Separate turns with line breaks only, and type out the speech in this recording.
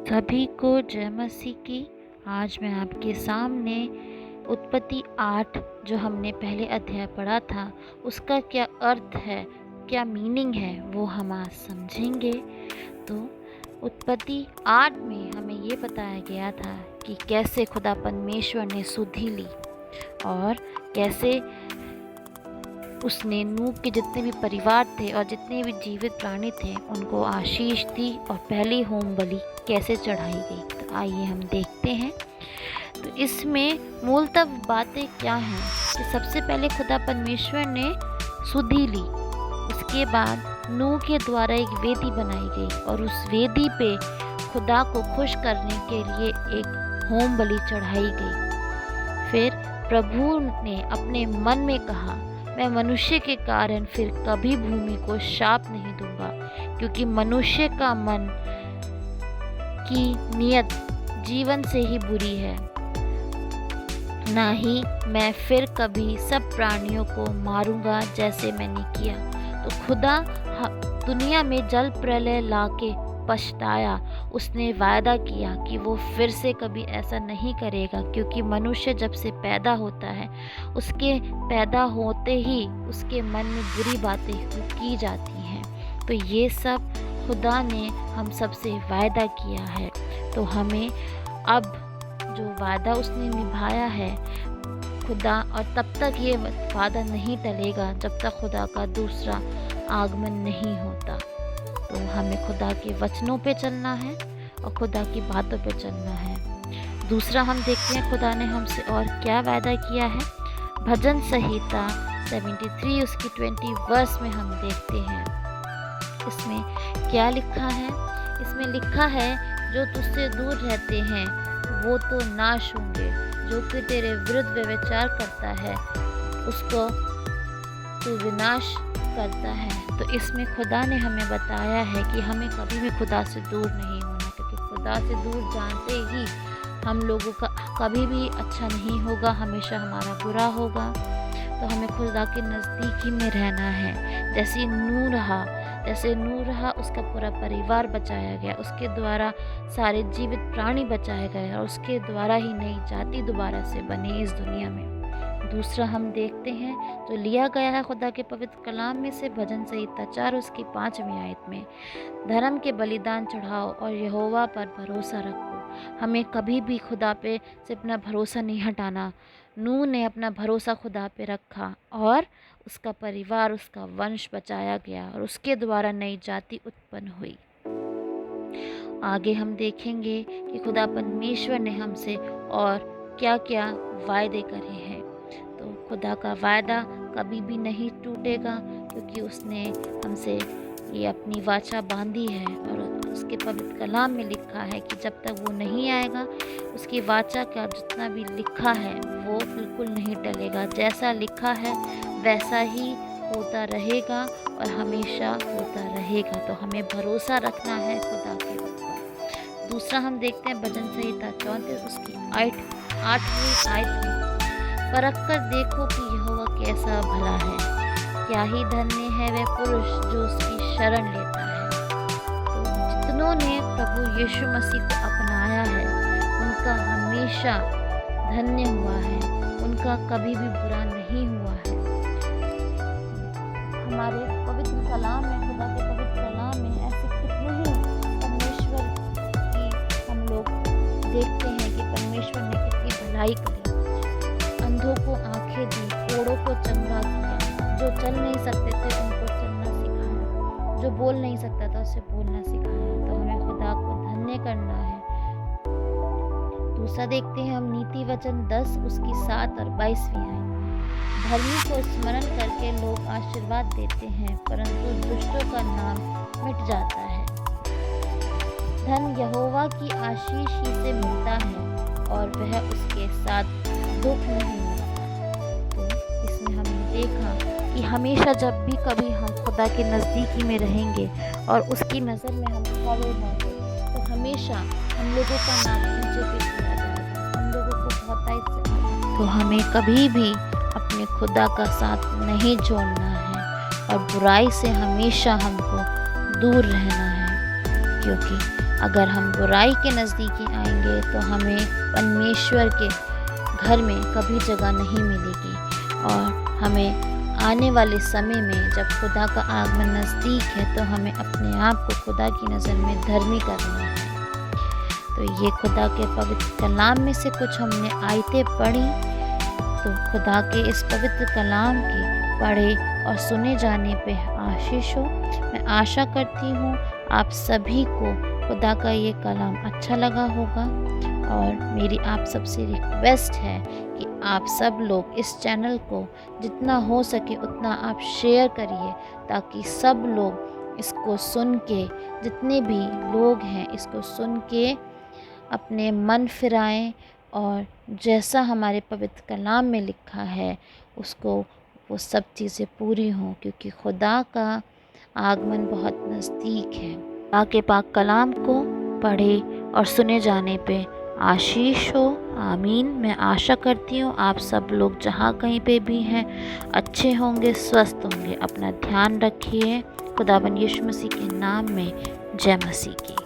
सभी को जय मसीह की। आज मैं आपके सामने उत्पत्ति 8 जो हमने पहले अध्याय पढ़ा था उसका क्या अर्थ है, क्या मीनिंग है, वो हम आज समझेंगे। तो उत्पत्ति 8 में हमें ये बताया गया था कि कैसे खुदा परमेश्वर ने सुधि ली और कैसे उसने नूह के जितने भी परिवार थे और जितने भी जीवित प्राणी थे उनको आशीष दी और पहली होम बलि कैसे चढ़ाई गई। तो आइए हम देखते हैं। तो इसमें मूलतः बातें क्या हैं कि सबसे पहले खुदा परमेश्वर ने सुधि ली, उसके बाद नूह के द्वारा एक वेदी बनाई गई और उस वेदी पे खुदा को खुश करने के लिए एक होम बलि चढ़ाई गई। फिर प्रभु ने अपने मन में कहा, मैं मनुष्य के कारण फिर कभी भूमि को शाप नहीं दूंगा, क्योंकि मनुष्य का मन की नियत जीवन से ही बुरी है। ना ही मैं फिर कभी सब प्राणियों को मारूंगा जैसे मैंने किया। तो खुदा दुनिया में जल प्रलय लाके पछताया। उसने वायदा किया कि वो फिर से कभी ऐसा नहीं करेगा, क्योंकि मनुष्य जब से पैदा होता है उसके पैदा होते ही उसके मन में बुरी बातें की जाती हैं। तो ये सब खुदा ने हम सबसे वायदा किया है। तो हमें अब जो वायदा उसने निभाया है खुदा, और तब तक ये वादा नहीं टलेगा जब तक खुदा का दूसरा आगमन नहीं होता। तो हमें खुदा के वचनों पे चलना है और खुदा की बातों पे चलना है। दूसरा हम देखते हैं खुदा ने हमसे और क्या वायदा किया है। भजन संहिता 73 उसकी 20 वर्स में हम देखते हैं इसमें क्या लिखा है। इसमें लिखा है, जो तुझसे दूर रहते हैं वो तो नाश होंगे, जो कि तेरे विरुद्ध व्यभिचार करता है उसको तो विनाश करता है। तो इसमें खुदा ने हमें बताया है कि हमें कभी भी खुदा से दूर नहीं होना, क्योंकि खुदा से दूर जानते ही हम लोगों का कभी भी अच्छा नहीं होगा, हमेशा हमारा बुरा होगा। तो हमें खुदा के नज़दीक ही में रहना है। जैसे नूह रहा उसका पूरा परिवार बचाया गया, उसके द्वारा सारे जीवित प्राणी बचाए गए और उसके द्वारा ही नई जाति दोबारा से बनी इस दुनिया में। दूसरा हम देखते हैं जो लिया गया है खुदा के पवित्र कलाम में से, भजन संहिता 4 उसकी 5वीं आयत में, धर्म के बलिदान चढ़ाओ और यहोवा पर भरोसा रखो। हमें कभी भी खुदा पे से अपना भरोसा नहीं हटाना। नूह ने अपना भरोसा खुदा पे रखा और उसका परिवार, उसका वंश बचाया गया और उसके द्वारा नई जाति उत्पन्न हुई। आगे हम देखेंगे कि खुदा परमेश्वर ने हमसे और क्या क्या वायदे करे हैं। तो खुदा का वायदा कभी भी नहीं टूटेगा, क्योंकि उसने हमसे ये अपनी वाचा बांधी है और उसके पवित्र कलाम में लिखा है कि जब तक वो नहीं आएगा उसकी वाचा का जितना भी लिखा है वो बिल्कुल नहीं टलेगा। जैसा लिखा है वैसा ही होता रहेगा और हमेशा होता रहेगा। तो हमें भरोसा रखना है खुदा के ऊपर। दूसरा हम देखते हैं भजन संहिता 34 उसकी 8वीं आयत में, परख कर देखो कि यहोवा कैसा भला है, क्या ही धन्य है वह पुरुष जो उसकी शरण लेता है। तो जितनों ने प्रभु यीशु मसीह को अपनाया है उनका हमेशा धन्य हुआ है, उनका कभी भी बुरा नहीं हुआ है। हमारे पवित्र कलाम में, खुदा के पवित्र कलाम में ऐसे कितने ही परमेश्वर की हम लोग देखते हैं कि परमेश्वर ने कितनी भलाई करी। अंधों को आंखें दी, कोड़ों को चंगा किया, जो चल नहीं सकते थे उनको चलना सिखाया, जो बोल नहीं सकता था उसे बोलना सिखाया। तो हमें खुदा को धन्य करना है। दूसरा देखते हैं हम नीति वचन 10 उसकी 7 और 22वीं आयत। धर्मी को स्मरण करके लोग आशीर्वाद देते हैं, परंतु दुष्टों का नाम मिट जाता है। धन यहोवा की आशीष ही से मिलता है और वह उसके साथ दुख नहीं मिलता। तो इसमें हमने देखा कि हमेशा जब भी कभी हम खुदा के नज़दीकी में रहेंगे और उसकी नज़र में हम खड़े होंगे तो हमेशा हम लोगों का नाम ऊंचे पे किया जाएगा, हम लोगों को बहुत इज्जत। तो हमें कभी भी अपने खुदा का साथ नहीं छोड़ना है और बुराई से हमेशा हमको दूर रहना है, क्योंकि अगर हम बुराई के नज़दीकी आएंगे तो हमें परमेश्वर के घर में कभी जगह नहीं मिलेगी। और हमें आने वाले समय में जब खुदा का आगमन नज़दीक है तो हमें अपने आप को खुदा की नज़र में धर्मी करना है। तो ये खुदा के पवित्र कलाम में से कुछ हमने आयतें पढ़ी। तो खुदा के इस पवित्र कलाम के पढ़े और सुने जाने पे आशीष हो। मैं आशा करती हूँ आप सभी को खुदा का ये कलाम अच्छा लगा होगा। और मेरी आप सबसे रिक्वेस्ट है कि आप सब लोग इस चैनल को जितना हो सके उतना आप शेयर करिए, ताकि सब लोग इसको सुन के, जितने भी लोग हैं इसको सुन के अपने मन फिराएं और जैसा हमारे पवित्र कलाम में लिखा है उसको वो सब चीज़ें पूरी हों, क्योंकि खुदा का आगमन बहुत नज़दीक है। खुदा के पाक कलाम को पढ़े और सुने जाने पे आशीष हो। आमीन। मैं आशा करती हूँ आप सब लोग जहाँ कहीं पे भी हैं अच्छे होंगे, स्वस्थ होंगे। अपना ध्यान रखिए। खुदाबंद यीशु मसीह के नाम में जय मसीह की।